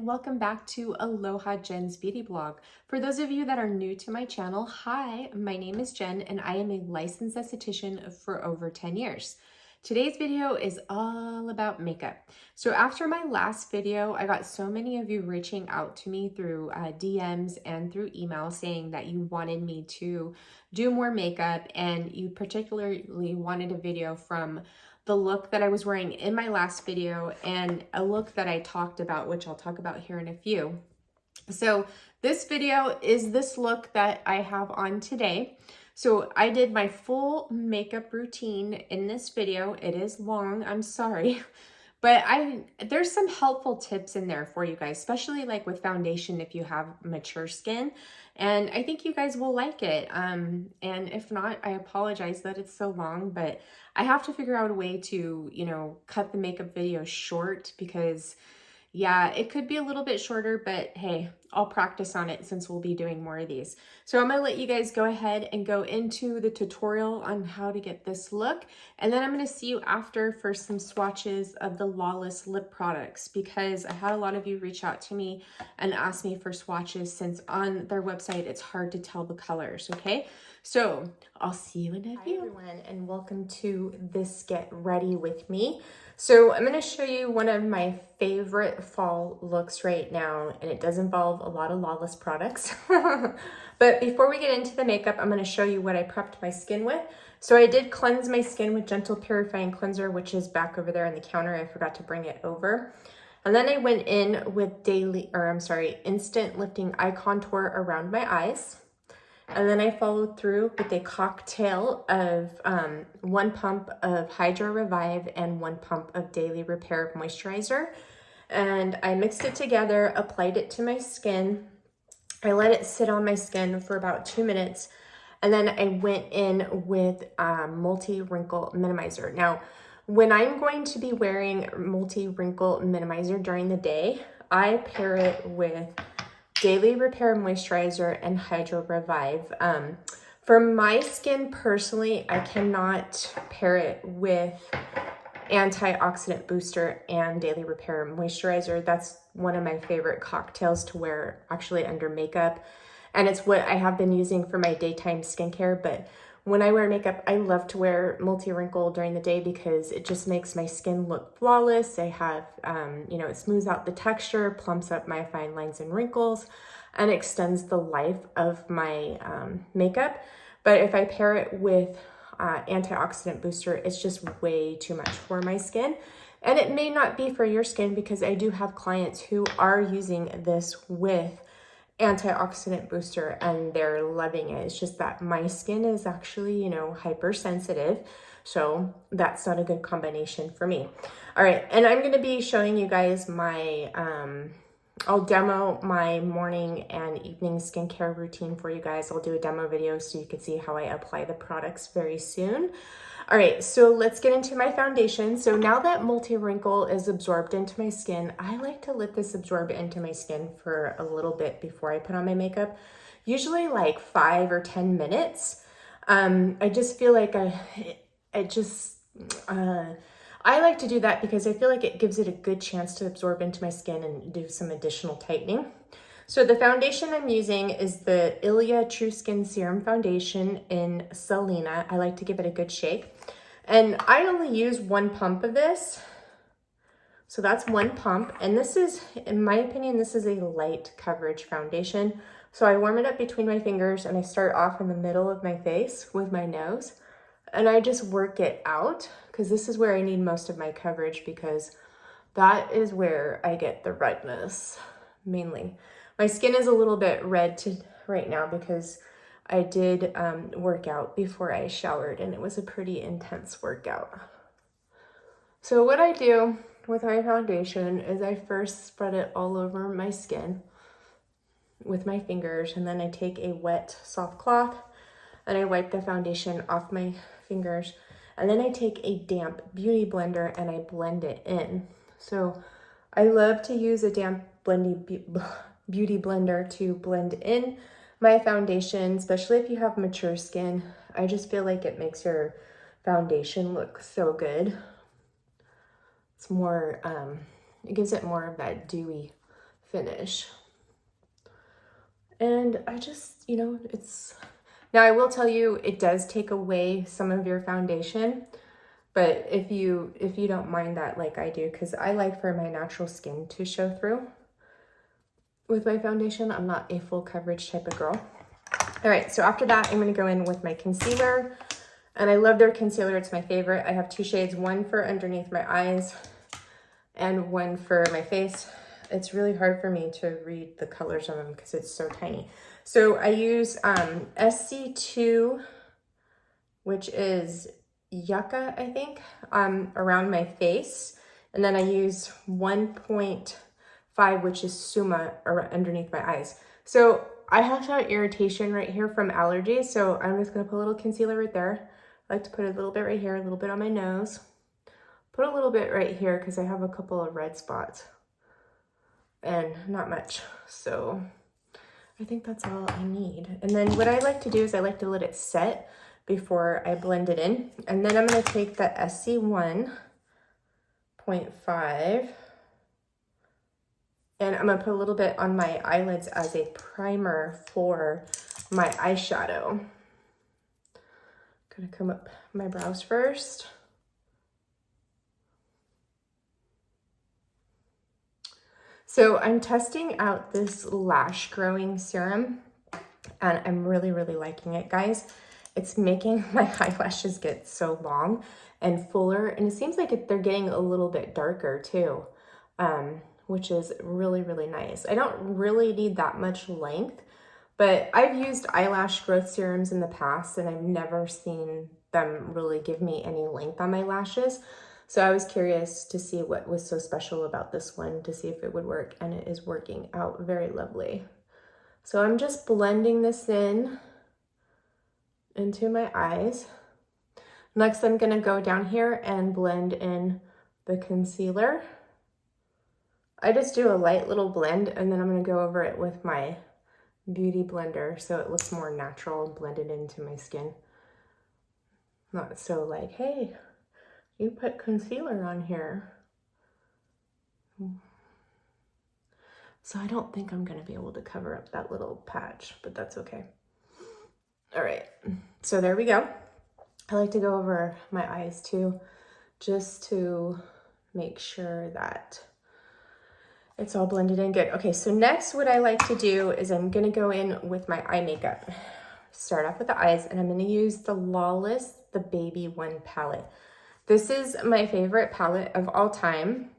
welcome back to Aloha Jen's Beauty Blog. For those of you that are new to my channel, hi, my name is Jen and I am a licensed esthetician for over 10 years. Today's video is all about makeup. So after my last video, I got so many of you reaching out to me through DMs and through email saying that you wanted me to do more makeup, and you particularly wanted a video from the look that I was wearing in my last video and a look that I talked about, which I'll talk about here in a few. So this video is this look that I have on today. So I did my full makeup routine in this video. It is long, I'm sorry. But there's some helpful tips in there for you guys, especially like with foundation if you have mature skin. And I think you guys will like it. And if not, I apologize that it's so long, but I have to figure out a way to, cut the makeup video short because yeah, it could be a little bit shorter, but hey, I'll practice on it since we'll be doing more of these. So I'm gonna let you guys go ahead and go into the tutorial on how to get this look. And then I'm gonna see you after for some swatches of the Lawless Lip products, because I had a lot of you reach out to me and ask me for swatches since on their website, it's hard to tell the colors, okay? So I'll see you in a few. Hi everyone, and welcome to this Get Ready With Me. So I'm going to show you one of my favorite fall looks right now, and it does involve a lot of Lawless products. But before we get into the makeup, I'm going to show you what I prepped my skin with. So I did cleanse my skin with Gentle Purifying Cleanser, which is back over there on the counter. I forgot to bring it over. And then I went in with Instant Lifting Eye Contour around my eyes. And then I followed through with a cocktail of 1 pump of Hydra Revive and 1 pump of Daily Repair Moisturizer. And I mixed it together, applied it to my skin. I let it sit on my skin for about 2 minutes. And then I went in with Multi-Wrinkle Minimizer. Now, when I'm going to be wearing Multi-Wrinkle Minimizer during the day, I pair it with Daily Repair Moisturizer and Hydra Revive. For my skin personally, I cannot pair it with Antioxidant Booster and Daily Repair Moisturizer. That's one of my favorite cocktails to wear actually under makeup. And it's what I have been using for my daytime skincare. But when I wear makeup, I love to wear Multi-Wrinkle during the day because it just makes my skin look flawless. I have, it smooths out the texture, plumps up my fine lines and wrinkles, and extends the life of my makeup. But if I pair it with Antioxidant Booster, it's just way too much for my skin. And it may not be for your skin because I do have clients who are using this with Antioxidant Booster and they're loving it. It's just that my skin is actually, hypersensitive. So that's not a good combination for me. All right, and I'm going to be showing you guys my, I'll demo my morning and evening skincare routine for you guys. I'll do a demo video so you can see how I apply the products very soon. All right, so let's get into my foundation. So now that Multi-Wrinkle is absorbed into my skin, I like to let this absorb into my skin for a little bit before I put on my makeup, usually like 5 or 10 minutes. I just feel like I like to do that because I feel like it gives it a good chance to absorb into my skin and do some additional tightening. So the foundation I'm using is the Ilia True Skin Serum Foundation in Salina. I like to give it a good shake. And I only use 1 pump of this. So that's 1 pump. And this is, in my opinion, this is a light coverage foundation. So I warm it up between my fingers and I start off in the middle of my face with my nose. And I just work it out because this is where I need most of my coverage because that is where I get the redness mainly. My skin is a little bit red right now because I did work out before I showered and it was a pretty intense workout. So what I do with my foundation is I first spread it all over my skin with my fingers, and then I take a wet soft cloth and I wipe the foundation off my fingers, and then I take a damp beauty blender and I blend it in. So I love to use a damp beauty blender to blend in my foundation, especially if you have mature skin. I just feel like it makes your foundation look so good. It's more, it gives it more of that dewy finish. And I just, you know, now I will tell you, it does take away some of your foundation, but if you don't mind that like I do, because I like for my natural skin to show through with my foundation. I'm not a full coverage type of girl. All right, so after that, I'm gonna go in with my concealer, and I love their concealer, it's my favorite. I have 2 shades, one for underneath my eyes and one for my face. It's really hard for me to read the colors of them because it's so tiny. So I use SC2, which is Yucca, I think, around my face. And then I use 1.5, which is Suma, underneath my eyes. So I have that irritation right here from allergies. So I'm just gonna put a little concealer right there. I like to put a little bit right here, a little bit on my nose. Put a little bit right here because I have a couple of red spots. And not much, so I think that's all I need. And then what I like to do is I like to let it set before I blend it in. And then I'm gonna take the SC 1.5 and I'm gonna put a little bit on my eyelids as a primer for my eyeshadow. Gonna come up my brows first. So I'm testing out this lash growing serum and I'm really, really liking it, guys. It's making my eyelashes get so long and fuller, and it seems like they're getting a little bit darker too, which is really, really nice. I don't really need that much length, but I've used eyelash growth serums in the past and I've never seen them really give me any length on my lashes. So I was curious to see what was so special about this one, to see if it would work, and it is working out very lovely. So I'm just blending this into my eyes. Next, I'm gonna go down here and blend in the concealer. I just do a light little blend, and then I'm gonna go over it with my beauty blender so it looks more natural and blended into my skin. Not so like, hey, you put concealer on here. So I don't think I'm gonna be able to cover up that little patch, but that's okay. All right, so there we go. I like to go over my eyes too, just to make sure that it's all blended in good. Okay, so next what I like to do is I'm gonna go in with my eye makeup. Start off with the eyes, and I'm gonna use the Lawless, the Baby One palette. This is my favorite palette of all time.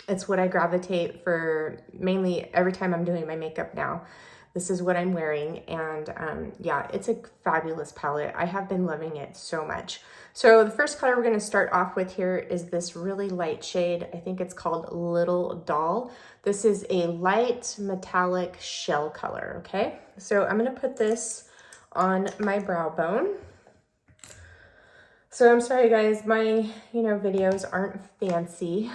It's what I gravitate for mainly every time I'm doing my makeup now. This is what I'm wearing, and yeah, it's a fabulous palette. I have been loving it so much. So the first color we're gonna start off with here is this really light shade. I think it's called Little Doll. This is a light metallic shell color, okay? So I'm gonna put this on my brow bone. So I'm sorry guys, my, videos aren't fancy.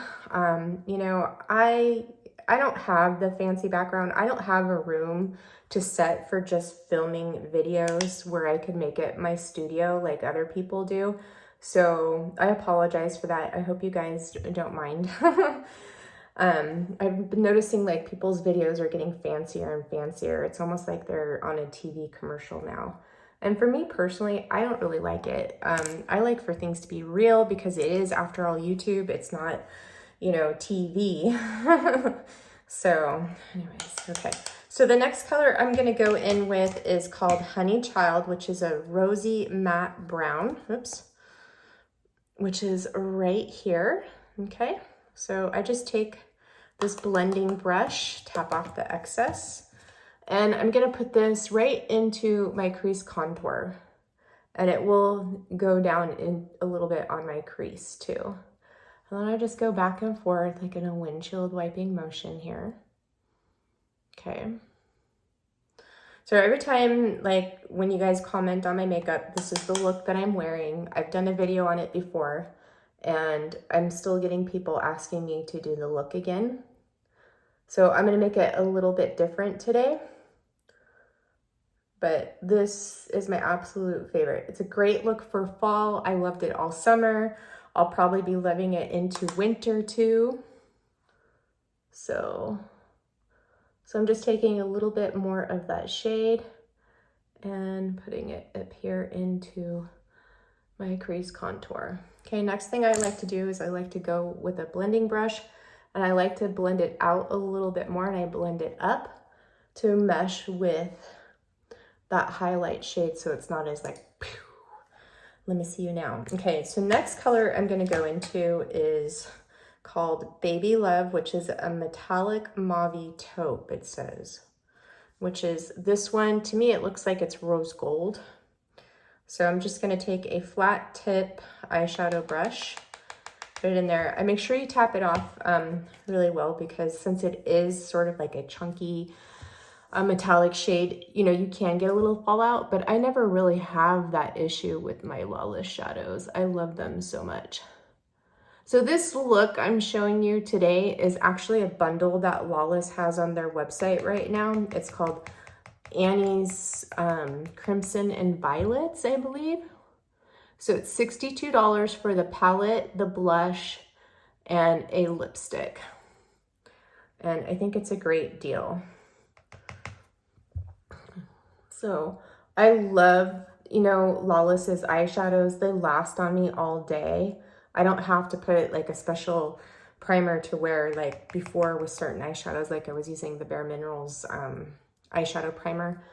I don't have the fancy background. I don't have a room to set for just filming videos where I could make it my studio like other people do. So I apologize for that. I hope you guys don't mind. I've been noticing like people's videos are getting fancier and fancier. It's almost like they're on a TV commercial now. And for me personally, I don't really like it. I like for things to be real because it is, after all, YouTube. It's not, TV. So anyways, okay. So the next color I'm gonna go in with is called Honey Child, which is a rosy matte brown, which is right here, okay? So I just take this blending brush, tap off the excess, and I'm gonna put this right into my crease contour, and it will go down in a little bit on my crease too. And then I just go back and forth like in a windshield wiping motion here. Okay. So every time, like when you guys comment on my makeup, this is the look that I'm wearing. I've done a video on it before, and I'm still getting people asking me to do the look again. So I'm gonna make it a little bit different today. But this is my absolute favorite. It's a great look for fall. I loved it all summer. I'll probably be loving it into winter too. So So I'm just taking a little bit more of that shade and putting it up here into my crease contour. Okay, next thing I like to do is I like to go with a blending brush, and I like to blend it out a little bit more, and I blend it up to mesh with that highlight shade so it's not as like, pew. Let me see you now. Okay, so next color I'm gonna go into is called Baby Love, which is a metallic mauve taupe, it says, which is this one. To me, it looks like it's rose gold. So I'm just gonna take a flat tip eyeshadow brush, put it in there. I make sure you tap it off really well, because since it is sort of like a chunky metallic shade, you know, you can get a little fallout, but I never really have that issue with my Lawless shadows. I love them so much. So this look I'm showing you today is actually a bundle that Lawless has on their website right now. It's called Annie's Crimson and Violets, I believe. So it's $62 for the palette, the blush, and a lipstick. And I think it's a great deal. So I love, you know, Lawless's eyeshadows. They last on me all day. I don't have to put like a special primer to wear like before with certain eyeshadows. Like I was using the Bare Minerals eyeshadow primer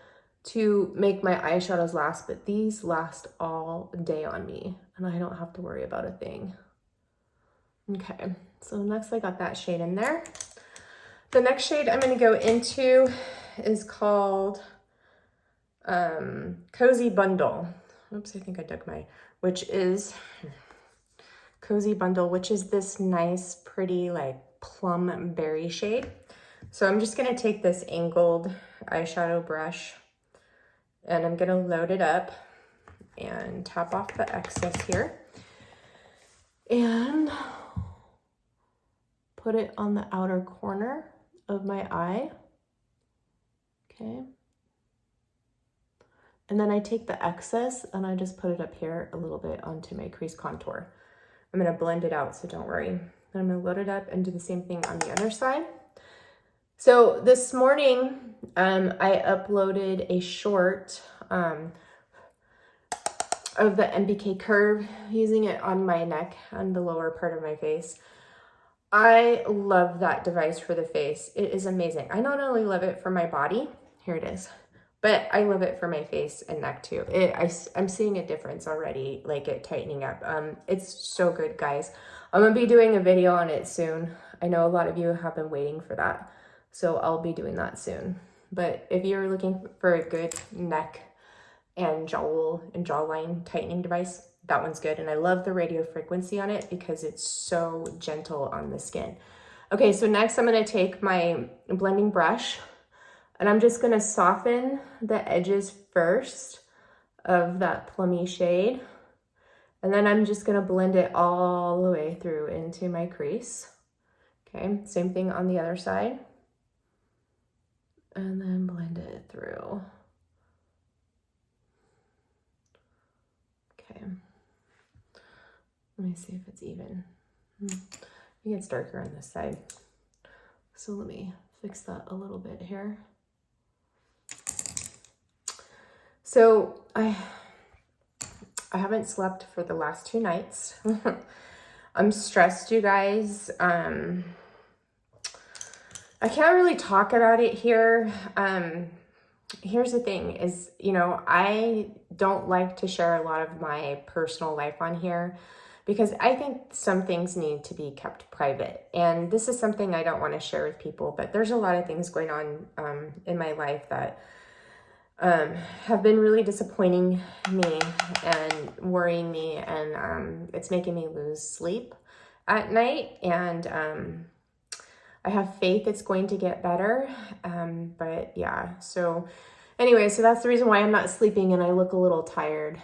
to make my eyeshadows last, but these last all day on me and I don't have to worry about a thing. Okay, so next I got that shade in there. The next shade I'm going to go into is called Cozy Bundle. Oops, I think I dug my, which is Cozy Bundle, which is this nice, pretty, like plum berry shade. So I'm just gonna take this angled eyeshadow brush and I'm gonna load it up and tap off the excess here and put it on the outer corner of my eye. Okay. And then I take the excess and I just put it up here a little bit onto my crease contour. I'm gonna blend it out, so don't worry. Then I'm gonna load it up and do the same thing on the other side. So this morning, I uploaded a short of the MBK curve, using it on my neck and the lower part of my face. I love that device for the face. It is amazing. I not only love it for my body, here it is, but I love it for my face and neck too. I'm seeing a difference already, like it tightening up. It's so good, guys. I'm gonna be doing a video on it soon. I know a lot of you have been waiting for that, so I'll be doing that soon. But if you're looking for a good neck and jawline tightening device, that one's good. And I love the radio frequency on it because it's so gentle on the skin. Okay, so next I'm gonna take my blending brush and I'm just gonna soften the edges first of that plummy shade. And then I'm just gonna blend it all the way through into my crease. Okay, same thing on the other side. And then blend it through. Okay. Let me see if it's even. I think it's darker on this side. So let me fix that a little bit here. So I haven't slept for the last 2 nights. I'm stressed, you guys. I can't really talk about it here. Here's the thing is, you know, I don't like to share a lot of my personal life on here because I think some things need to be kept private. And this is something I don't want to share with people, but there's a lot of things going on in my life that have been really disappointing me and worrying me, and it's making me lose sleep at night. And I have faith it's going to get better, but yeah. So anyway, so that's the reason why I'm not sleeping and I look a little tired.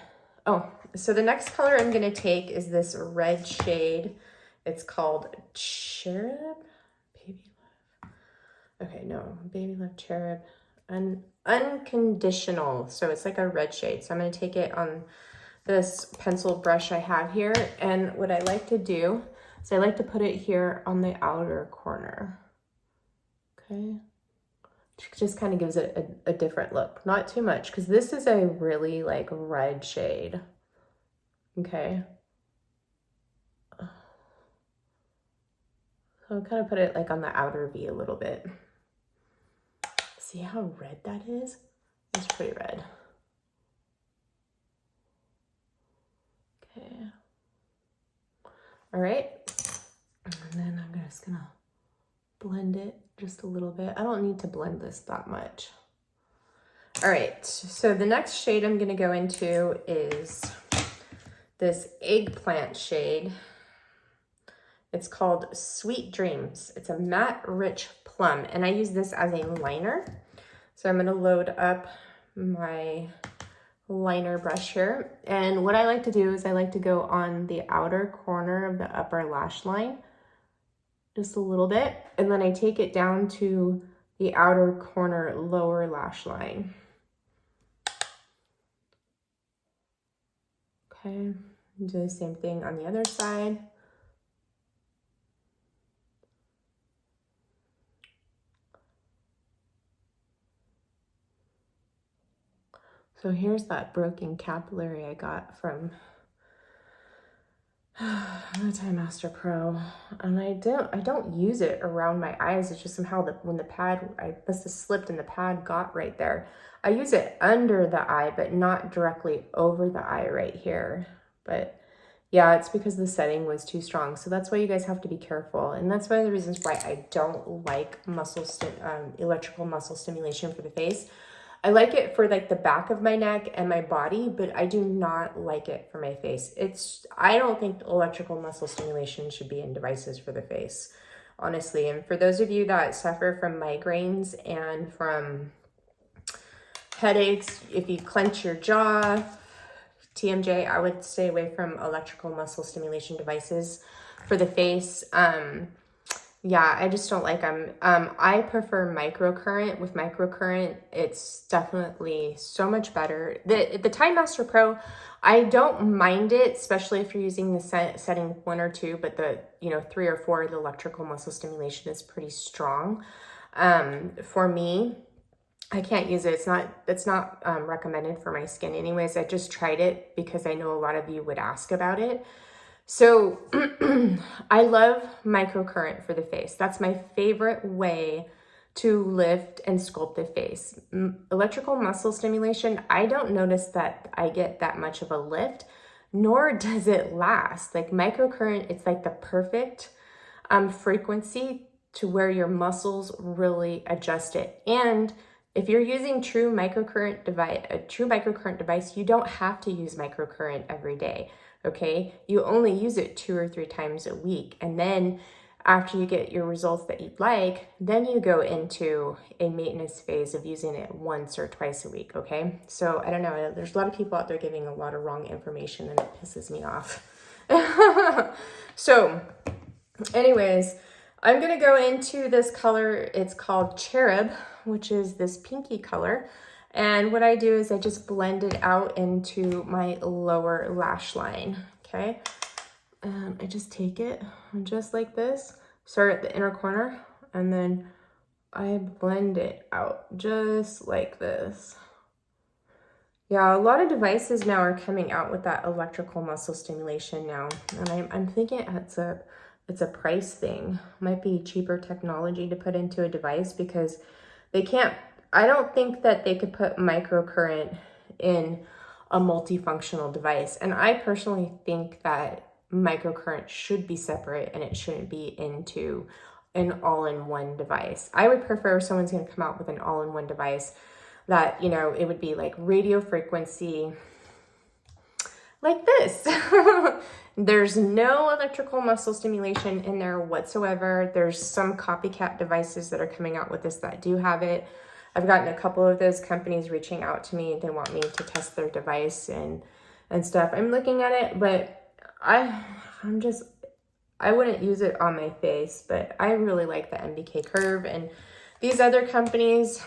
Oh, so the next color I'm gonna take is this red shade. It's called Cherub, Baby Love. Okay, no, Baby Love Cherub, Unconditional. So it's like a red shade. So I'm gonna take it on this pencil brush I have here. And what I like to do, so I like to put it here on the outer corner, okay? just kind of gives it a different look. Not too much, because this is a really like red shade. Okay. So I'll kind of put it like on the outer V a little bit. See how red that is? It's pretty red. Okay. All right. And then I'm just gonna blend it just a little bit. I don't need to blend this that much. All right, so the next shade I'm gonna go into is this eggplant shade. It's called Sweet Dreams. It's a matte rich plum, and I use this as a liner. So I'm gonna load up my liner brush here. And what I like to do is I like to go on the outer corner of the upper lash line, just a little bit, and then I take it down to the outer corner lower lash line. Okay, do the same thing on the other side. So here's that broken capillary I got from Master Pro, and I don't use it around my eyes. It's just somehow when the pad, I must have slipped and the pad got right there. I use it under the eye, but not directly over the eye right here. But yeah, it's because the setting was too strong. So that's why you guys have to be careful. And that's one of the reasons why I don't like electrical muscle stimulation for the face. I like it for like the back of my neck and my body, but I do not like it for my face. I don't think electrical muscle stimulation should be in devices for the face, honestly. And for those of you that suffer from migraines and from headaches, if you clench your jaw, TMJ, I would stay away from electrical muscle stimulation devices for the face. Yeah, I just don't like them. I prefer microcurrent. With microcurrent, it's definitely so much better. The Time Master Pro, I don't mind it, especially if you're using the setting 1 or 2, but the 3 or 4, the electrical muscle stimulation is pretty strong. For me, I can't use it. It's not recommended for my skin anyways. I just tried it because I know a lot of you would ask about it. So I love microcurrent for the face. That's my favorite way to lift and sculpt the face. Electrical muscle stimulation, I don't notice that I get that much of a lift, nor does it last. Like microcurrent, it's like the perfect frequency to where your muscles really adjust it. And if you're using a true microcurrent device, you don't have to use microcurrent every day. Okay, you only use it 2 or 3 times a week. And then after you get your results that you'd like, then you go into a maintenance phase of using it once or twice a week. Okay, so I don't know, there's a lot of people out there giving a lot of wrong information and it pisses me off. So anyways, I'm gonna go into this color. It's called Cherub, which is this pinky color. And what I do is I just blend it out into my lower lash line, okay? And I just take it just like this, start at the inner corner, and then I blend it out just like this. Yeah, a lot of devices now are coming out with that electrical muscle stimulation now. And I'm thinking it's a price thing. Might be cheaper technology to put into a device because they can't, I don't think that they could put microcurrent in a multifunctional device. And I personally think that microcurrent should be separate and it shouldn't be into an all-in-one device. I would prefer if someone's going to come out with an all-in-one device that, it would be like radio frequency like this. There's no electrical muscle stimulation in there whatsoever. There's some copycat devices that are coming out with this that do have it. I've gotten a couple of those companies reaching out to me. They want me to test their device and stuff. I'm looking at it, but I wouldn't use it on my face, but I really like the MBK Curve. And these other companies,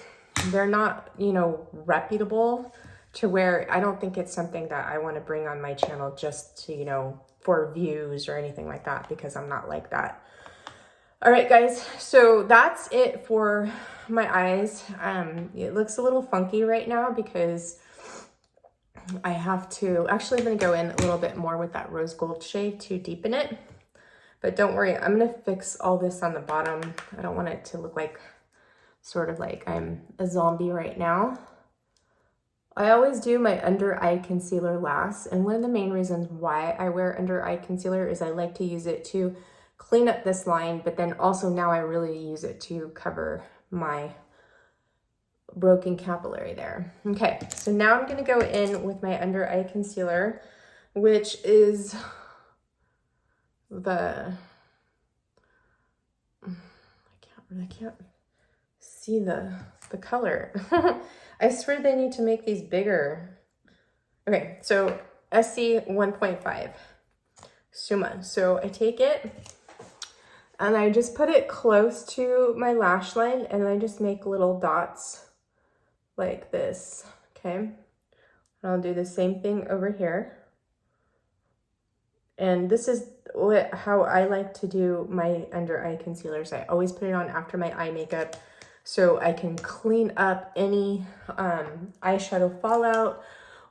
they're not, reputable to where I don't think it's something that I want to bring on my channel just to, for views or anything like that, because I'm not like that. All right, guys, so that's it for my eyes. It looks a little funky right now because I have to, actually I'm gonna go in a little bit more with that rose gold shade to deepen it. But don't worry, I'm gonna fix all this on the bottom. I don't want it to look like, sort of like I'm a zombie right now. I always do my under eye concealer last, and one of the main reasons why I wear under eye concealer is I like to use it to clean up this line, but then also now I really use it to cover my broken capillary there. Okay, so now I'm gonna go in with my under eye concealer, which is the, I can't see the color. I swear they need to make these bigger. Okay, so SC 1.5 Suma. So I take it and I just put it close to my lash line and I just make little dots like this, okay? And I'll do the same thing over here. And this is how I like to do my under eye concealers. I always put it on after my eye makeup so I can clean up any eyeshadow fallout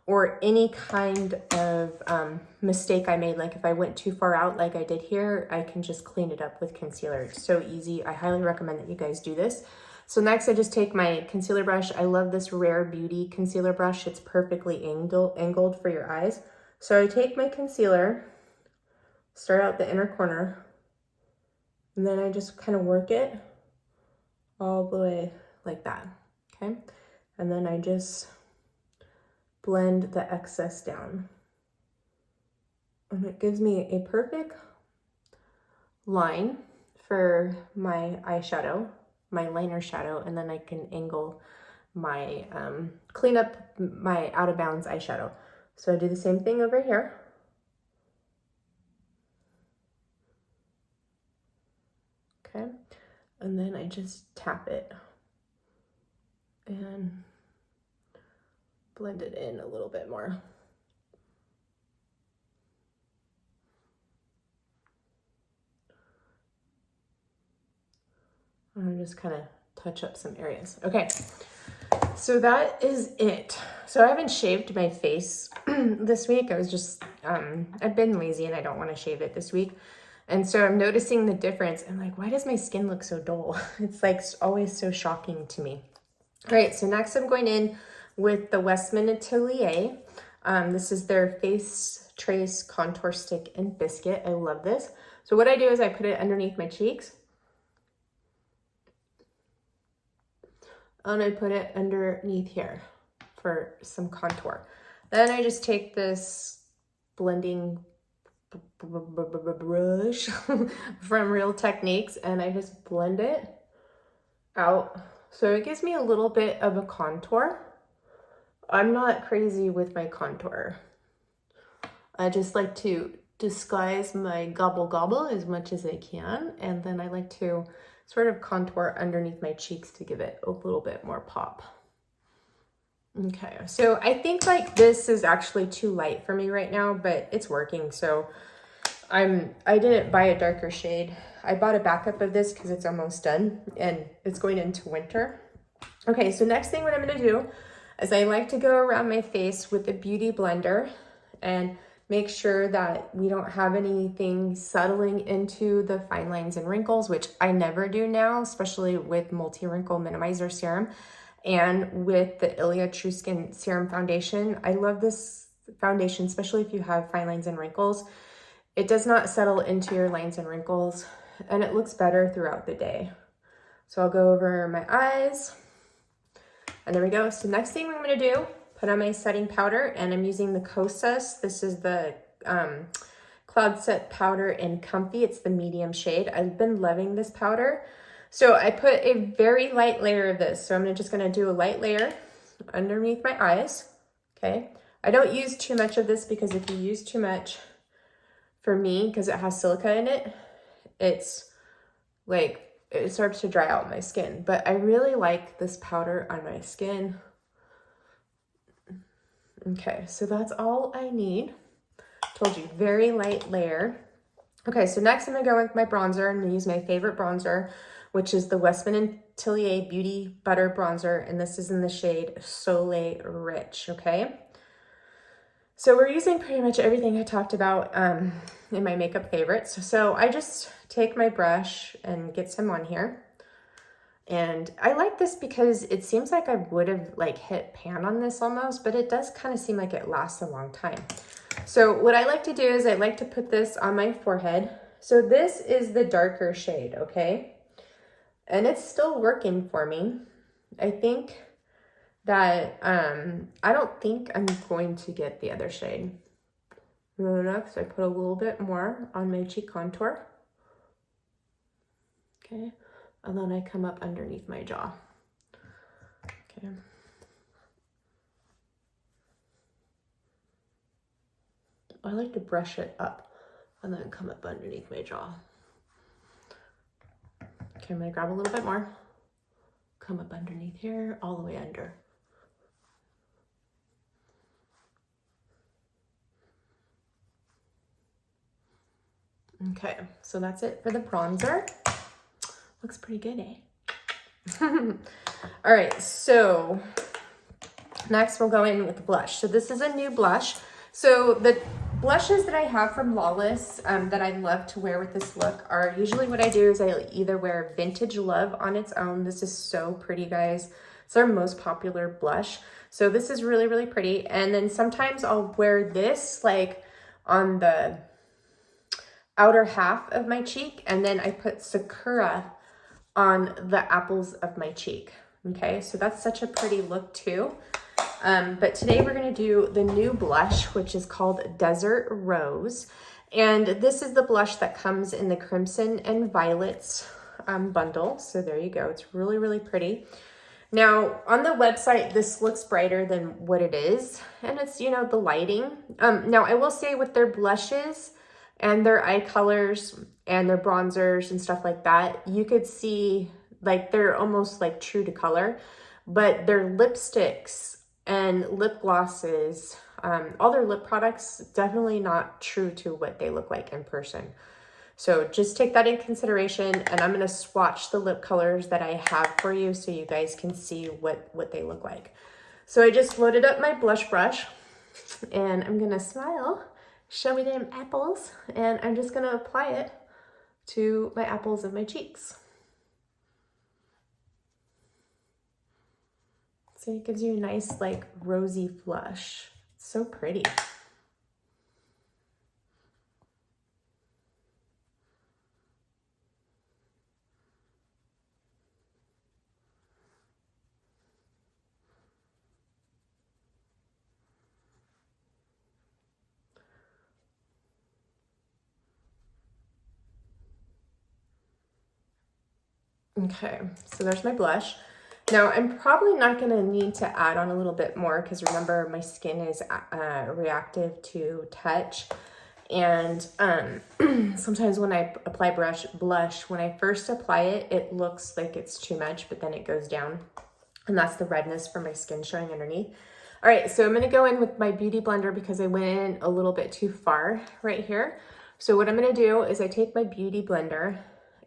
or any kind of mistake I made. Like if I went too far out like I did here, I can just clean it up with concealer. It's so easy. I highly recommend that you guys do this. So next I just take my concealer brush. I love this Rare Beauty concealer brush. It's perfectly angled for your eyes. So I take my concealer, start out the inner corner, and then I just kind of work it all the way like that, okay? And then I just blend the excess down. And it gives me a perfect line for my eyeshadow, my liner shadow, and then I can angle my, clean up my out of bounds eyeshadow. So I do the same thing over here. Okay, and then I just tap it and blend it in a little bit more. And just kind of touch up some areas. Okay, so that is it. So I haven't shaved my face this week. I was just, I've been lazy and I don't want to shave it this week. And so I'm noticing the difference. I'm like, why does my skin look so dull? It's like always so shocking to me. All right, so next I'm going in with the Westminster. This is their Face Trace Contour Stick in Biscuit. I love this. So what I do is I put it underneath my cheeks. And I put it underneath here for some contour. Then I just take this blending brush from Real Techniques and I just blend it out. So it gives me a little bit of a contour. I'm not crazy with my contour. I just like to disguise my gobble as much as I can. And then I like to sort of contour underneath my cheeks to give it a little bit more pop. Okay, so I think like this is actually too light for me right now, but it's working. So I didn't buy a darker shade. I bought a backup of this because it's almost done and it's going into winter. Okay, so next thing what I'm gonna do is I like to go around my face with a beauty blender and make sure that we don't have anything settling into the fine lines and wrinkles, which I never do now, especially with Multi-Wrinkle Minimizer Serum and with the Ilia True Skin Serum Foundation. I love this foundation, especially if you have fine lines and wrinkles. It does not settle into your lines and wrinkles, and it looks better throughout the day. So I'll go over my eyes, and there we go. So next thing I'm gonna do, put on my setting powder, and I'm using the Kosas. This is the Cloud Set Powder in Comfy. It's the medium shade. I've been loving this powder. So I put a very light layer of this. So I'm just gonna do a light layer underneath my eyes, okay? I don't use too much of this because if you use too much, for me, because it has silica in it, it's like, it starts to dry out my skin. But I really like this powder on my skin. Okay, so that's all I need. Told you, very light layer. Okay, so next I'm gonna go with my bronzer. I'm gonna use my favorite bronzer, which is the Westminster Beauty Butter Bronzer, and this is in the shade Soleil Rich, okay? So we're using pretty much everything I talked about in my makeup favorites. So I just take my brush and get some on here. And I like this because it seems like I would have like hit pan on this almost, but it does kind of seem like it lasts a long time. So what I like to do is I like to put this on my forehead. So this is the darker shade, okay? And it's still working for me. I think that, I don't think I'm going to get the other shade. Next, I put a little bit more on my cheek contour. Okay, and then I come up underneath my jaw. Okay. I like to brush it up and then come up underneath my jaw. Okay, I'm gonna grab a little bit more. Come up underneath here, all the way under. Okay, so that's it for the bronzer. Looks pretty good, eh? All right, so next we'll go in with the blush. So this is a new blush. So the blushes that I have from Lawless that I love to wear with this look are usually what I do is I either wear Vintage Love on its own. This is so pretty, guys. It's our most popular blush. So this is really, really pretty. And then sometimes I'll wear this like on the outer half of my cheek, and then I put Sakura on the apples of my cheek. Okay, so that's such a pretty look too. But today we're gonna do the new blush, which is called Desert Rose. And this is the blush that comes in the Crimson and Violets bundle. So there you go, it's really, really pretty. Now on the website, this looks brighter than what it is. And it's, you know, the lighting. Now I will say with their blushes and their eye colors and their bronzers and stuff like that, you could see like they're almost like true to color, but their lipsticks and lip glosses, all their lip products, definitely not true to what they look like in person. So just take that in consideration, and I'm gonna swatch the lip colors that I have for you so you guys can see what they look like. So I just loaded up my blush brush, and I'm gonna smile, show me them apples, and I'm just gonna apply it to my apples of my cheeks. So it gives you a nice like rosy flush. It's so pretty. Okay, so there's my blush. Now, I'm probably not going to need to add on a little bit more because remember, my skin is reactive to touch. And sometimes when I apply blush, when I first apply it, it looks like it's too much, but then it goes down. And that's the redness from my skin showing underneath. All right, so I'm going to go in with my Beauty Blender because I went in a little bit too far right here. So what I'm going to do is I take my Beauty Blender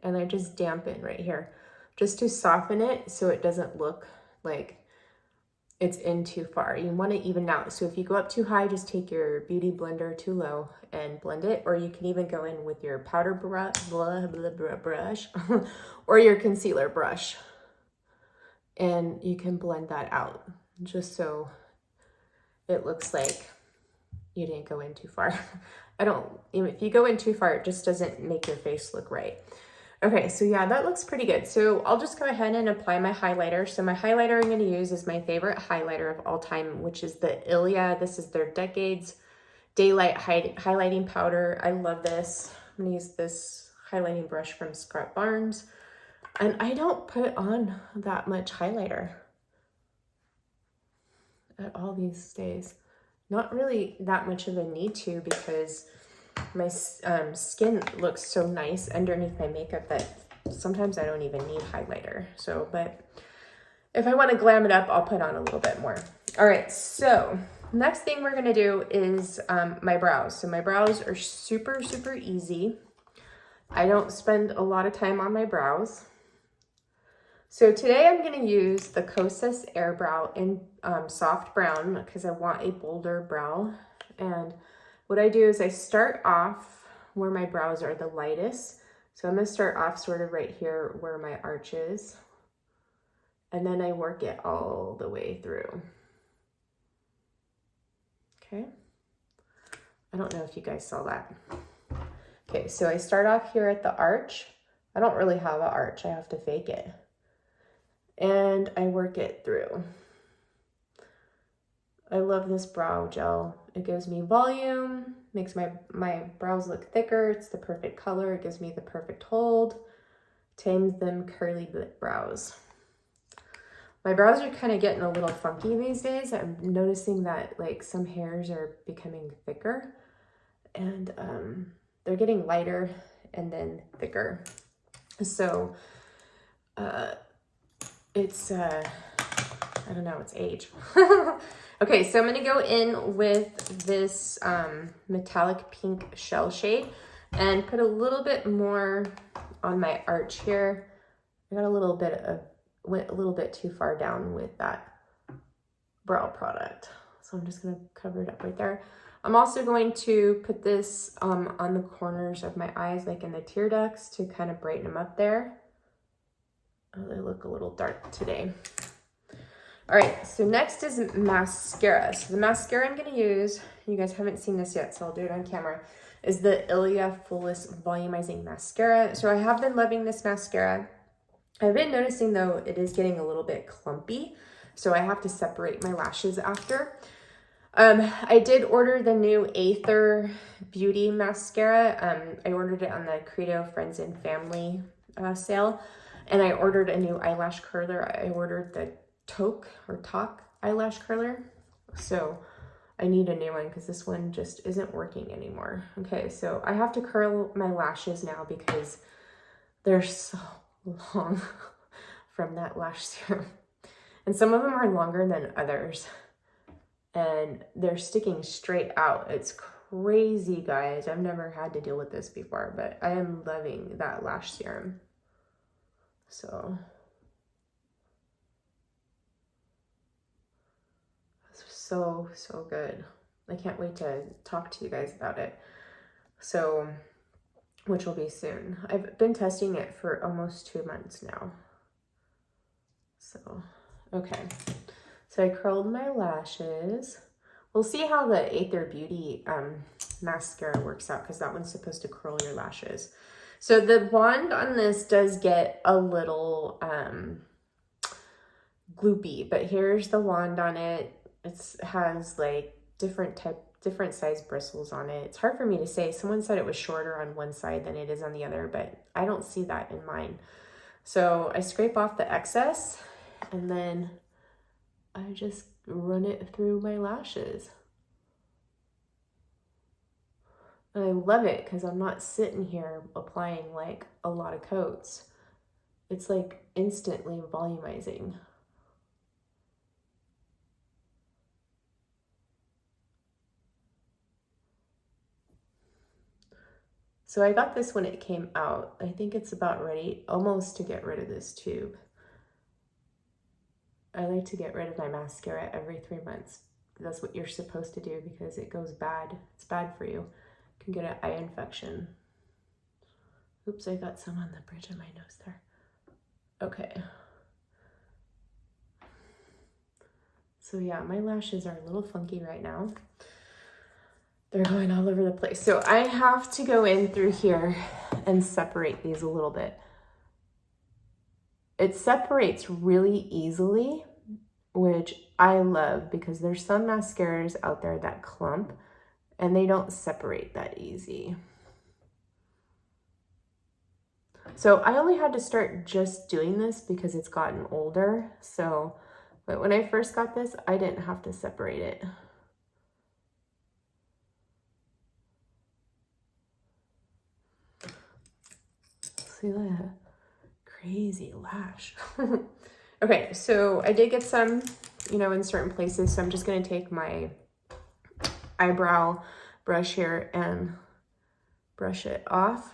and I just dampen right here, just to soften it so it doesn't look like it's in too far. You want to even out. So if you go up too high, just take your Beauty Blender too low and blend it. Or you can even go in with your powder brush or your concealer brush. And you can blend that out just so it looks like you didn't go in too far. If you go in too far, it just doesn't make your face look right. Okay, so yeah, that looks pretty good. So I'll just go ahead and apply my highlighter. So my highlighter I'm going to use is my favorite highlighter of all time, which is the Ilia. This is their Decades Daylight Highlighting Powder. I love this. I'm going to use this highlighting brush from Scrap Barnes. And I don't put on that much highlighter at all these days. Not really that much of a need to because my skin looks so nice underneath my makeup that sometimes I don't even need highlighter. So, but if I want to glam it up, I'll put on a little bit more. All right, so next thing we're going to do is my brows. So my brows are super, super easy. I don't spend a lot of time on my brows. So today I'm going to use the Kosas Air Brow in soft brown because I want a bolder brow. And what I do is I start off where my brows are the lightest. So I'm going to start off sort of right here where my arch is. And then I work it all the way through. Okay. I don't know if you guys saw that. Okay, so I start off here at the arch. I don't really have an arch. I have to fake it. And I work it through. I love this brow gel. It gives me volume, makes my brows look thicker. It's the perfect color. It gives me the perfect hold. Tames them curly brows. My brows are kind of getting a little funky these days. I'm noticing that like some hairs are becoming thicker and they're getting lighter and then thicker. So it's, I don't know, it's age. Okay, so I'm gonna go in with this metallic pink shell shade and put a little bit more on my arch here. I got went a little bit too far down with that brow product. So I'm just gonna cover it up right there. I'm also going to put this on the corners of my eyes, like in the tear ducts, to kind of brighten them up there. Oh, they look a little dark today. All right, so next is mascara. So the mascara I'm gonna use, you guys haven't seen this yet, so I'll do it on camera, is the Ilia Fullest Volumizing Mascara. So I have been loving this mascara. I've been noticing though, it is getting a little bit clumpy, so I have to separate my lashes after. I did order the new Aether Beauty Mascara. I ordered it on the Credo Friends and Family sale. And I ordered a new eyelash curler. I ordered the Talk eyelash curler. So I need a new one because this one just isn't working anymore. Okay, so I have to curl my lashes now because they're so long from that lash serum. And some of them are longer than others. And they're sticking straight out. It's crazy, guys. I've never had to deal with this before, but I am loving that lash serum. So so good. I can't wait to talk to you guys about it. So, which will be soon. I've been testing it for almost 2 months now. So, okay. So I curled my lashes. We'll see how the Aether Beauty mascara works out because that one's supposed to curl your lashes. So the wand on this does get a little gloopy, but here's the wand on it. It has like different size bristles on it. It's hard for me to say. Someone said it was shorter on one side than it is on the other, but I don't see that in mine. So I scrape off the excess and then I just run it through my lashes. And I love it because I'm not sitting here applying like a lot of coats. It's like instantly volumizing. So I got this when it came out. I think it's about ready almost to get rid of this tube. I like to get rid of my mascara every 3 months. That's what you're supposed to do because it goes bad. It's bad for you. You can get an eye infection. Oops, I got some on the bridge of my nose there. Okay. So yeah, my lashes are a little funky right now. They're going all over the place. So I have to go in through here and separate these a little bit. It separates really easily, which I love because there's some mascaras out there that clump and they don't separate that easy. So I only had to start just doing this because it's gotten older. So, but when I first got this, I didn't have to separate it. See that crazy lash. Okay, so I did get some, you know, in certain places. So I'm just going to take my eyebrow brush here and brush it off.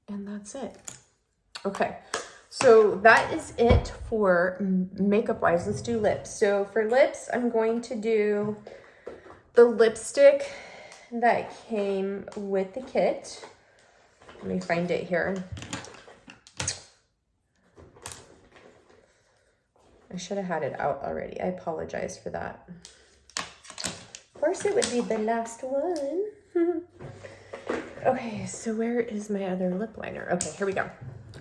And that's it. Okay, so that is it for makeup wise. Let's do lips. So for lips, I'm going to do the lipstick that came with the kit. Let me find it here. I should have had it out already. I apologize for that. Of course, it would be the last one. Okay, so where is my other lip liner? Okay, here we go.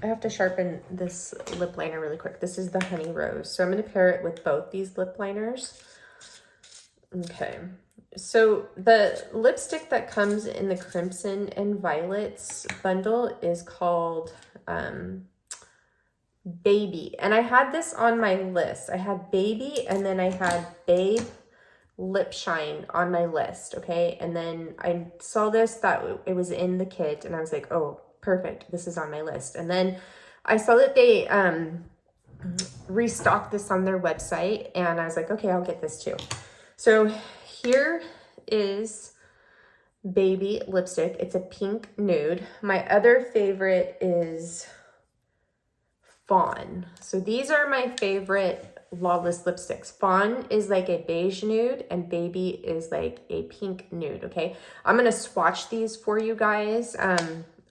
I have to sharpen this lip liner really quick. This is the Honey Rose. So I'm going to pair it with both these lip liners. Okay, so the lipstick that comes in the Crimson and Violets bundle is called Baby. And I had this on my list. I had Baby and then I had Babe Lip Shine on my list, okay? And then I saw this, that it was in the kit, and I was like, oh, perfect, this is on my list. And then I saw that they restocked this on their website, and I was like, okay, I'll get this too. So here is Baby lipstick. It's a pink nude. My other favorite is Fawn. So these are my favorite Lawless lipsticks. Fawn is like a beige nude and Baby is like a pink nude, okay? I'm going to swatch these for you guys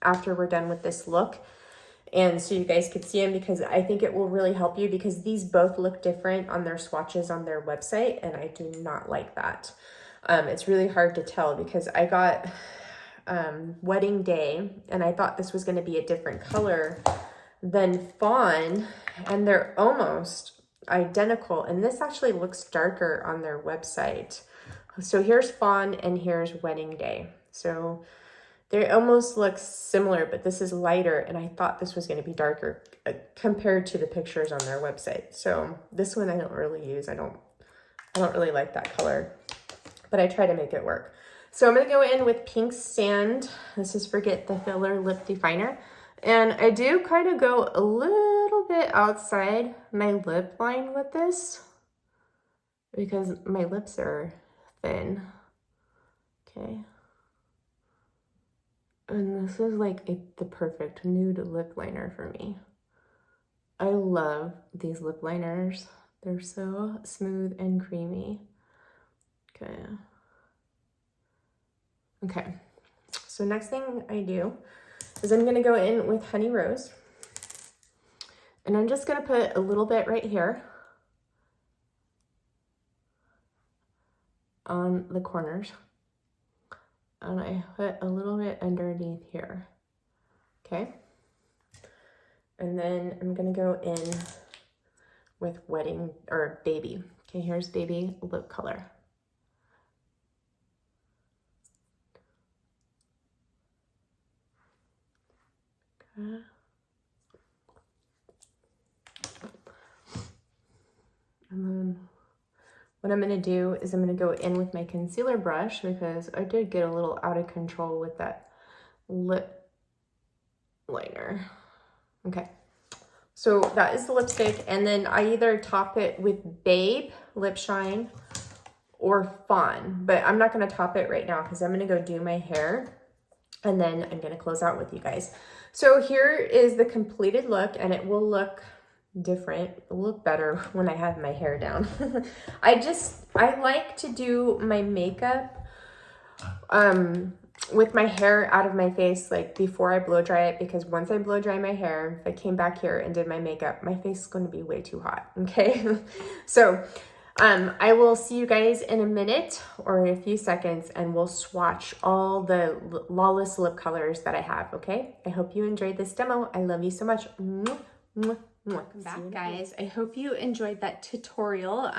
after we're done with this look, and so you guys can see them, because I think it will really help you, because these both look different on their swatches on their website, and I do not like that. It's really hard to tell because I got Wedding Day and I thought this was going to be a different color than Fawn, and they're almost identical, and this actually looks darker on their website. So here's Fawn and here's Wedding Day. So they almost look similar, but this is lighter, and I thought this was going to be darker compared to the pictures on their website. So this one I don't really use. I don't really like that color, but I try to make it work. So I'm going to go in with Pink Sand. This is Forget the Filler Lip Definer. And I do kind of go a little bit outside my lip line with this because my lips are thin. Okay. And this is like the perfect nude lip liner for me. I love these lip liners. They're so smooth and creamy. Okay. Okay. So next thing I do is I'm going to go in with Honey Rose. And I'm just going to put a little bit right here on the corners. And I put a little bit underneath here. Okay. And then I'm going to go in with Wedding or Baby. Okay, here's Baby lip color. Okay. And then what I'm going to do is I'm going to go in with my concealer brush because I did get a little out of control with that lip liner. Okay, so that is the lipstick, and then I either top it with Babe Lip Shine or Fawn, but I'm not going to top it right now because I'm going to go do my hair, and then I'm going to close out with you guys. So here is the completed look, and it will look different. It will look better when I have my hair down. I like to do my makeup with my hair out of my face, like before I blow dry it, because once I blow dry my hair, if I came back here and did my makeup, my face is going to be way too hot. Okay. So I will see you guys in a minute or in a few seconds, and we'll swatch all the Lawless lip colors that I have. Okay. I hope you enjoyed this demo. I love you so much. Welcome back, guys. I hope you enjoyed that tutorial.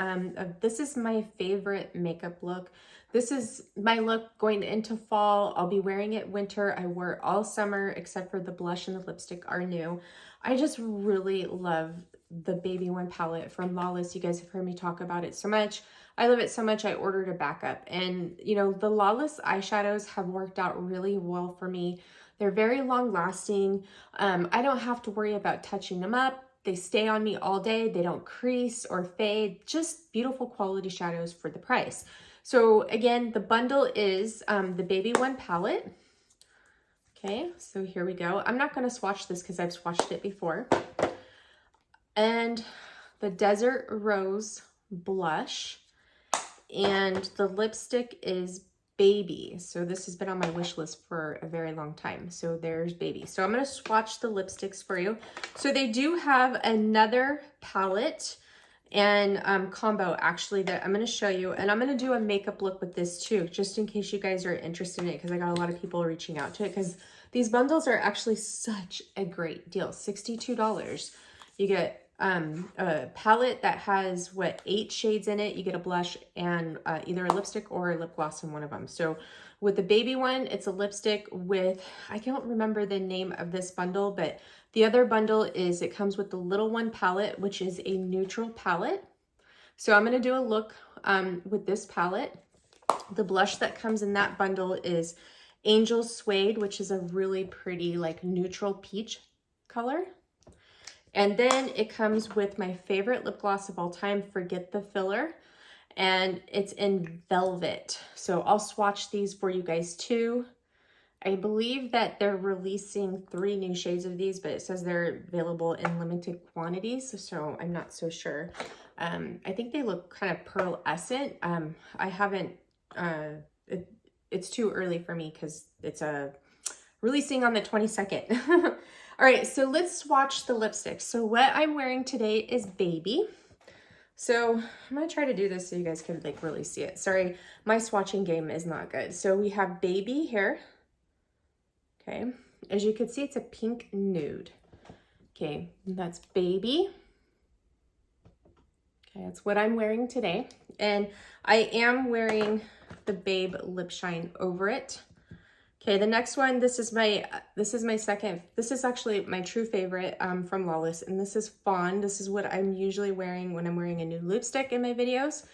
This is my favorite makeup look. This is my look going into fall. I'll be wearing it winter. I wore it all summer except for the blush and the lipstick are new. I just really love the Baby One palette from Lawless. You guys have heard me talk about it so much. I love it so much I ordered a backup. And you know, the Lawless eyeshadows have worked out really well for me. They're very long lasting. I don't have to worry about touching them up. They stay on me all day. They don't crease or fade. Just beautiful quality shadows for the price. So again, the bundle is the Baby One palette. Okay, so here we go. I'm not going to swatch this because I've swatched it before. And the Desert Rose blush, and the lipstick is Baby. So this has been on my wish list for a very long time. So there's Baby. So I'm going to swatch the lipsticks for you. So they do have another palette and combo actually that I'm going to show you, and I'm going to do a makeup look with this too, just in case you guys are interested in it, because I got a lot of people reaching out to it, because these bundles are actually such a great deal. $62. You get a palette that has 8 shades in it. You get a blush and either a lipstick or a lip gloss in one of them. So with the Baby one, it's a lipstick with, I can't remember the name of this bundle, but the other bundle is, it comes with the little one palette, which is a neutral palette. So I'm going to do a look with this palette. The blush that comes in that bundle is Angel Suede, which is a really pretty like neutral peach color. And then it comes with my favorite lip gloss of all time, Forget the Filler, and it's in Velvet. So I'll swatch these for you guys too. I believe that they're releasing 3 new shades of these, but it says they're available in limited quantities, so I'm not so sure. I think they look kind of pearlescent. I haven't, it's too early for me because it's releasing on the 22nd. All right, so let's swatch the lipsticks. So what I'm wearing today is Baby. So I'm gonna try to do this so you guys can like really see it. Sorry, my swatching game is not good. So we have Baby here. Okay, as you can see, it's a pink nude. Okay, that's Baby. Okay, that's what I'm wearing today. And I am wearing the Babe Lip Shine over it. Okay, the next one, this is my second, this is actually my true favorite from Lawless, and this is Fawn. This is what I'm usually wearing when I'm wearing a nude lipstick in my videos.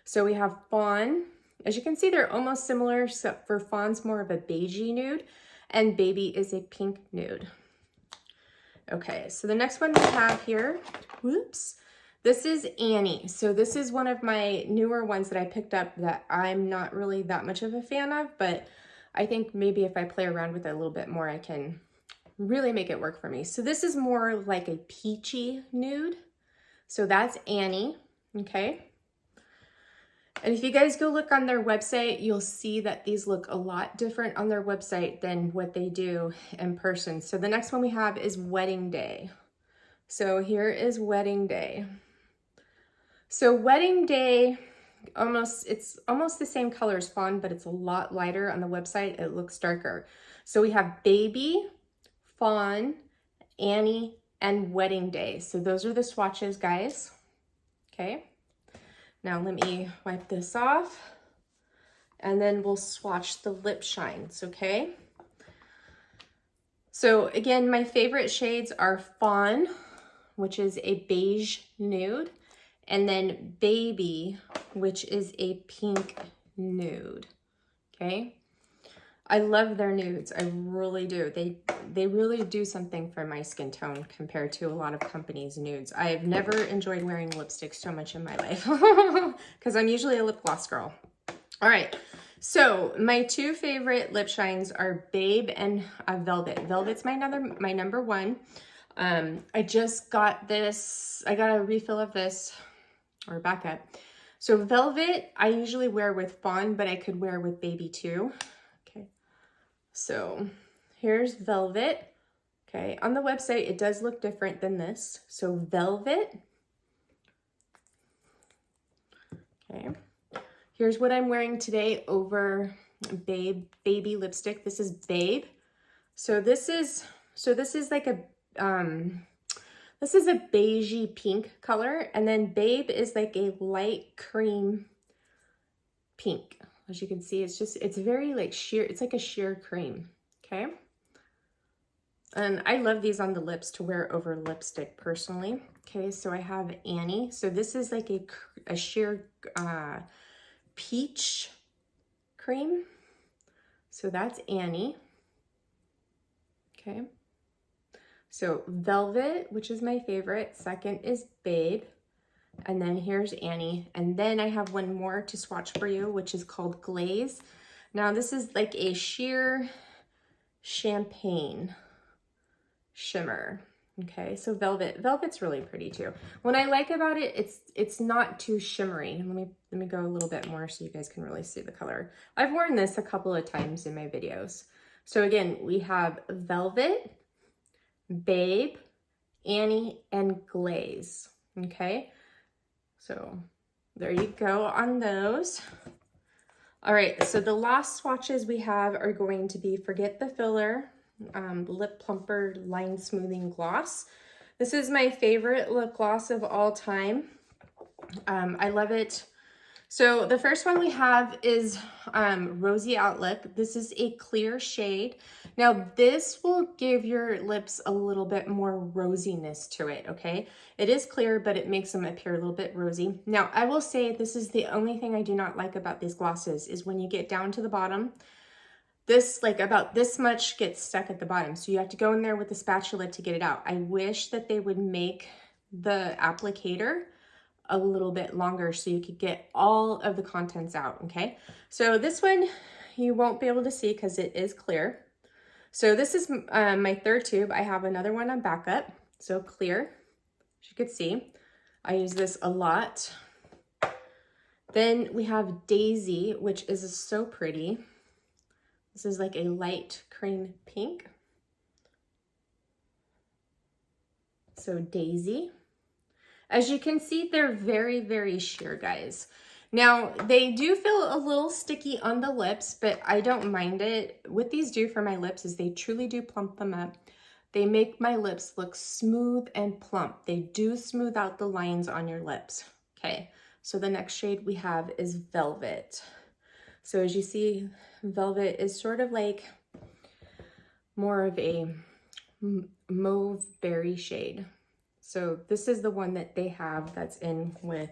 So we have Fawn. As you can see, they're almost similar, except for Fawn's more of a beigey nude, and Baby is a pink nude. Okay, so the next one we have here, whoops, this is Annie. So this is one of my newer ones that I picked up that I'm not really that much of a fan of, but I think maybe if I play around with it a little bit more, I can really make it work for me. So this is more like a peachy nude. So that's Annie, okay? And if you guys go look on their website, you'll see that these look a lot different on their website than what they do in person. So the next one we have is Wedding Day. So here is Wedding Day. So Wedding Day, it's almost the same color as Fawn, but it's a lot lighter on the website. It looks darker. So we have Baby, Fawn, Annie, and Wedding Day. So those are the swatches, guys. Okay. Now let me wipe this off, and then we'll swatch the lip shines, okay? So again, my favorite shades are Fawn, which is a beige nude, and then Baby, which is a pink nude, okay? I love their nudes, I really do. They really do something for my skin tone compared to a lot of companies' nudes. I've never enjoyed wearing lipstick so much in my life because I'm usually a lip gloss girl. All right, so my 2 favorite lip shines are Babe and Velvet. Velvet's my number 1. I just got this, I got a refill of this, or backup. So Velvet, I usually wear with Fawn, but I could wear with Baby too. Okay, so here's Velvet. Okay, on the website, it does look different than this. So Velvet. Okay, here's what I'm wearing today over Baby lipstick. This is Babe. So this is like a, this is a beigey pink color, and then Babe is like a light cream pink. As you can see, it's very like sheer, it's like a sheer cream, okay? And I love these on the lips to wear over lipstick personally. Okay, so I have Annie. So this is like a sheer peach cream. So that's Annie, okay? So Velvet, which is my favorite. Second is Babe. And then here's Annie. And then I have one more to swatch for you, which is called Glaze. Now this is like a sheer champagne shimmer. Okay, so velvet's really pretty too. What I like about it, it's not too shimmery. Let me go a little bit more so you guys can really see the color. I've worn this a couple of times in my videos. So again, we have Velvet, Babe, Annie, and Glaze. Okay, so there you go on those. All right, so the last swatches we have are going to be Forget the Filler, Lip Plumper Line Smoothing Gloss. This is my favorite lip gloss of all time. I love it. So the first one we have is Rosy Outlook. This is a clear shade. Now this will give your lips a little bit more rosiness to it, okay? It is clear, but it makes them appear a little bit rosy. Now I will say this is the only thing I do not like about these glosses is when you get down to the bottom, this like about this much gets stuck at the bottom. So you have to go in there with the spatula to get it out. I wish that they would make the applicator a little bit longer so you could get all of the contents out, okay? So this one you won't be able to see because it is clear. So this is my third tube. I have another one on backup, so clear, as you could see. I use this a lot. Then we have Daisy, which is so pretty. This is like a light cream pink. So Daisy. As you can see, they're very, very sheer, guys. Now, they do feel a little sticky on the lips, but I don't mind it. What these do for my lips is they truly do plump them up. They make my lips look smooth and plump. They do smooth out the lines on your lips. Okay, so the next shade we have is Velvet. So as you see, Velvet is sort of like more of a mauve berry shade. So this is the one that they have that's in with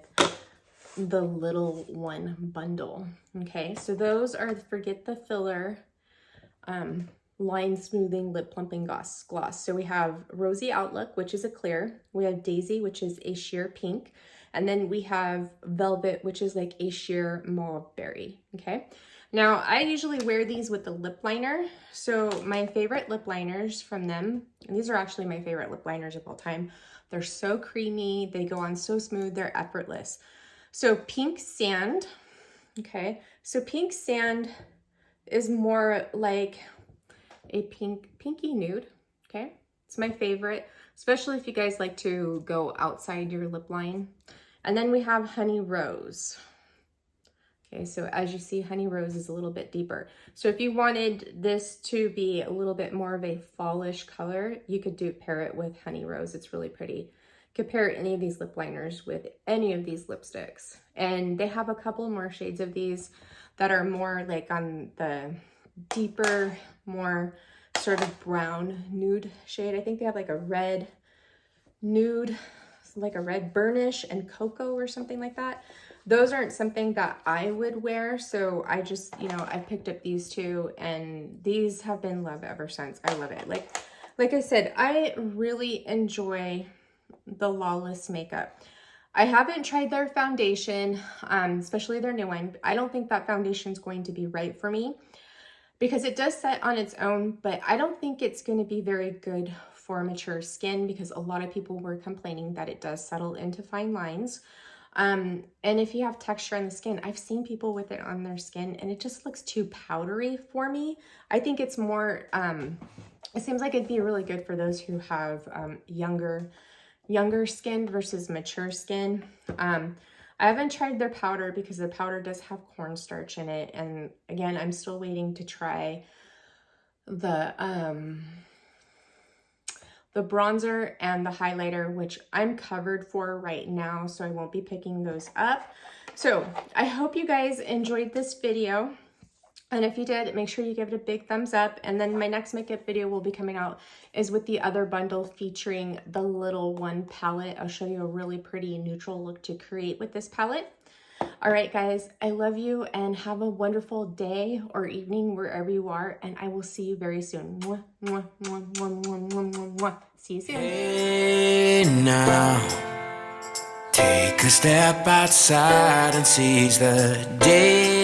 the little one bundle. Okay, so those are Forget the Filler Line Smoothing Lip Plumping Gloss. So we have Rosy Outlook, which is a clear. We have Daisy, which is a sheer pink. And then we have Velvet, which is like a sheer mauve berry. Okay, now I usually wear these with the lip liner. So my favorite lip liners from them, and these are actually my favorite lip liners of all time. They're so creamy, they go on so smooth, they're effortless. So Pink Sand, okay? So Pink Sand is more like a pinky nude, okay? It's my favorite, especially if you guys like to go outside your lip line. And then we have Honey Rose. Okay, so as you see, Honey Rose is a little bit deeper. So if you wanted this to be a little bit more of a fallish color, you could pair it with Honey Rose. It's really pretty. You could pair any of these lip liners with any of these lipsticks. And they have a couple more shades of these that are more like on the deeper, more sort of brown nude shade. I think they have like a red nude, like a red burnish and cocoa or something like that. Those aren't something that I would wear, so I just, you know, I picked up these two, and these have been love ever since. I love it. Like I said, I really enjoy the Lawless makeup. I haven't tried their foundation, especially their new one. I don't think that foundation is going to be right for me because it does set on its own, but I don't think it's going to be very good for mature skin because a lot of people were complaining that it does settle into fine lines. And if you have texture on the skin, I've seen people with it on their skin and it just looks too powdery for me. I think it's more, it seems like it'd be really good for those who have younger skin versus mature skin. I haven't tried their powder because the powder does have cornstarch in it. And again, I'm still waiting to try the bronzer and the highlighter, which I'm covered for right now, so I won't be picking those up. So I hope you guys enjoyed this video. And if you did, make sure you give it a big thumbs up. And then my next makeup video will be coming out is with the other bundle featuring the little one palette. I'll show you a really pretty neutral look to create with this palette. All right, guys, I love you and have a wonderful day or evening wherever you are. And I will see you very soon. Mwah, mwah, mwah, mwah, mwah, mwah, mwah, mwah. See you soon. Hey now, take a step outside and seize the day.